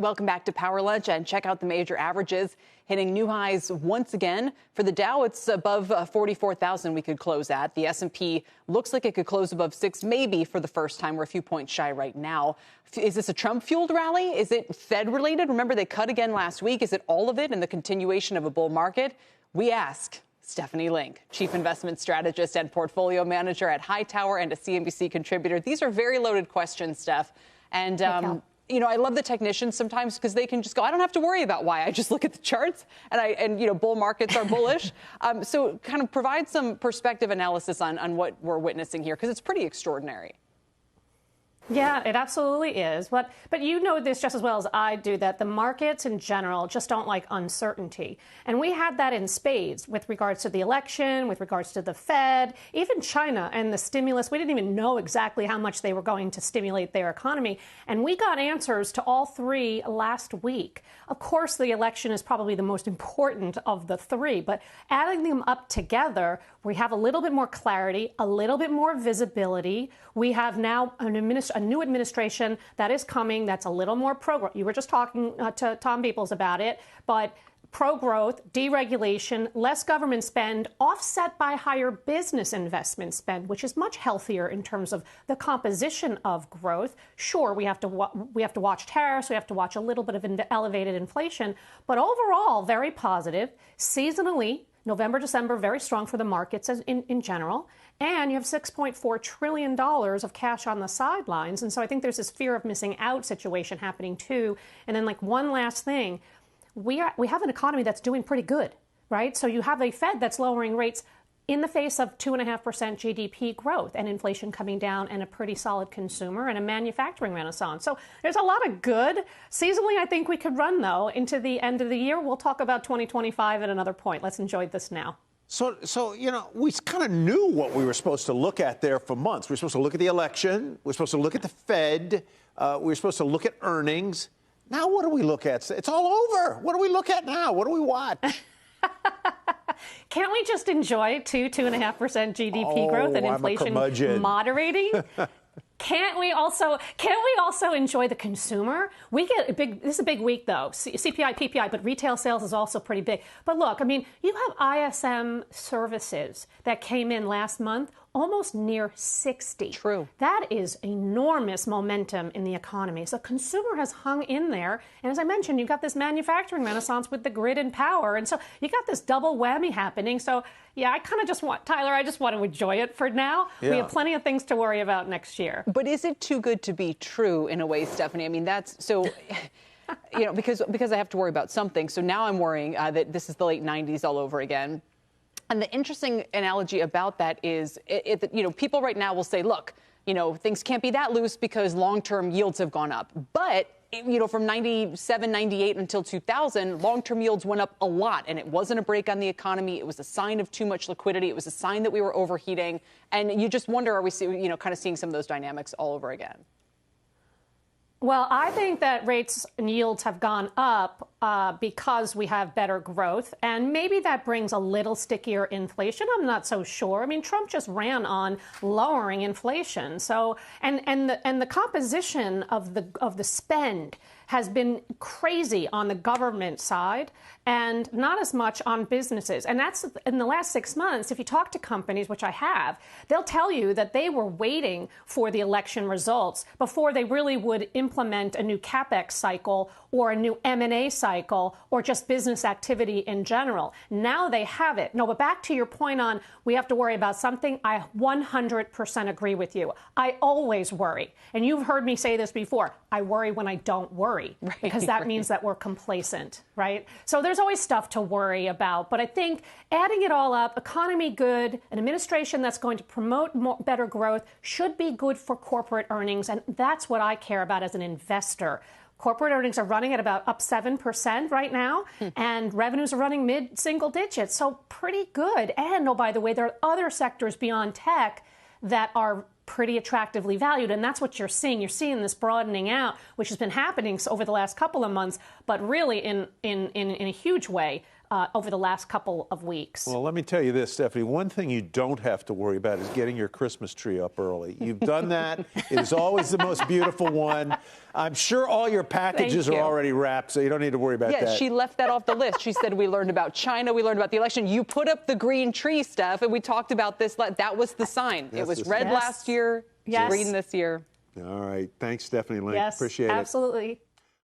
Welcome back to Power Lunch, and check out the major averages hitting new highs once again. For the Dow, it's above 44,000 we could close at. The S&P looks like it could close above 6, maybe for the first time. We're a few points shy right now. Is this a Trump-fueled rally? Is it Fed-related? Remember, they cut again last week. Is it all of it in the continuation of a bull market? We ask Stephanie Link, Chief Investment Strategist and Portfolio Manager at Hightower and a CNBC contributor. These are very loaded questions, Steph. And I love the technicians sometimes because they can just go, I don't have to worry about why. I just look at the charts and bull markets are bullish. So kind of provide some perspective analysis on what we're witnessing here, because it's pretty extraordinary. Yeah, it absolutely is. But you know this just as well as I do, that the markets in general just don't like uncertainty. And we had that in spades with regards to the election, with regards to the Fed, even China and the stimulus. We didn't even know exactly how much they were going to stimulate their economy. And we got answers to all three last week. Of course, the election is probably the most important of the three, but adding them up together, we have a little bit more clarity, a little bit more visibility. We have now a new administration that is coming that's a little more pro-growth. You were just talking to Tom Beeples about it, but pro-growth, deregulation, less government spend, offset by higher business investment spend, which is much healthier in terms of the composition of growth. Sure, we have to watch tariffs, we have to watch a little bit of elevated inflation, but overall, very positive. Seasonally, November, December, very strong for the markets in general. And you have $6.4 trillion of cash on the sidelines. And so I think there's this fear of missing out situation happening too. And then one last thing, we have an economy that's doing pretty good, right? So you have a Fed that's lowering rates in the face of 2.5% GDP growth and inflation coming down and a pretty solid consumer and a manufacturing renaissance. So there's a lot of good. Seasonally, I think we could run, though, into the end of the year. We'll talk about 2025 at another point. Let's enjoy this now. So we kind of knew what we were supposed to look at there for months. We were supposed to look at the election. We were supposed to look at the Fed. We were supposed to look at earnings. Now what do we look at? It's all over. What do we look at now? What do we watch? Can't we just enjoy 2.5% GDP growth and inflation moderating? Can't we also enjoy the consumer? We get this is a big week, though. CPI, PPI, but retail sales is also pretty big. But look, I mean, you have ISM services that came in last month, almost near 60. True. That is enormous momentum in the economy. So consumer has hung in there. And as I mentioned, you've got this manufacturing renaissance with the grid and power. And so you got this double whammy happening. So, yeah, I kind of just want, Tyler, I just want to enjoy it for now. Yeah. We have plenty of things to worry about next year. But is it too good to be true in a way, Stephanie? I mean, that's so... because I have to worry about something. So now I'm worrying that this is the late 90s all over again. And the interesting analogy about that is, people right now will say, look, things can't be that loose because long-term yields have gone up. But, from 97, 98 until 2000, long-term yields went up a lot. And it wasn't a break on the economy. It was a sign of too much liquidity. It was a sign that we were overheating. And you just wonder, are we kind of seeing some of those dynamics all over again? Well, I think that rates and yields have gone up because we have better growth, and maybe that brings a little stickier inflation. I'm not so sure. I mean, Trump just ran on lowering inflation. So, and the composition of the spend has been crazy on the government side and not as much on businesses. And that's in the last 6 months. If you talk to companies, which I have, they'll tell you that they were waiting for the election results before they really would implement a new CapEx cycle or a new M&A cycle or just business activity in general. Now they have it. No, but back to your point on we have to worry about something, I 100% agree with you. I always worry. And you've heard me say this before. I worry when I don't worry, because that means that we're complacent, right? So there's always stuff to worry about. But I think adding it all up, economy good, an administration that's going to promote better growth should be good for corporate earnings. And that's what I care about as an investor. Corporate earnings are running at about up 7% right now, and revenues are running mid-single digits. So pretty good. And, oh, by the way, there are other sectors beyond tech that are pretty attractively valued. And that's what you're seeing. You're seeing this broadening out, which has been happening over the last couple of months, but really in a huge way over the last couple of weeks. Well, let me tell you this, Stephanie. One thing you don't have to worry about is getting your Christmas tree up early. You've done that. It is always the most beautiful one. I'm sure all your packages are already wrapped, so you don't need to worry about that. Yeah, she left that off the list. She said we learned about China, we learned about the election. You put up the green tree, Steph, and we talked about this. That was the sign. It was red last year, green this year. All right. Thanks, Stephanie Link. Yes, appreciate it. Absolutely.